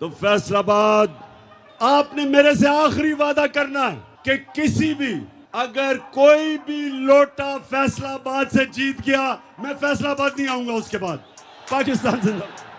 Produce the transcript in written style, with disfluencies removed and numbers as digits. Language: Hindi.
तो फैसलाबाद, आपने मेरे से आखिरी वादा करना है कि किसी भी, अगर कोई भी लोटा फैसलाबाद से जीत गया, मैं फैसलाबाद नहीं आऊंगा उसके बाद। पाकिस्तान जिंदाबाद।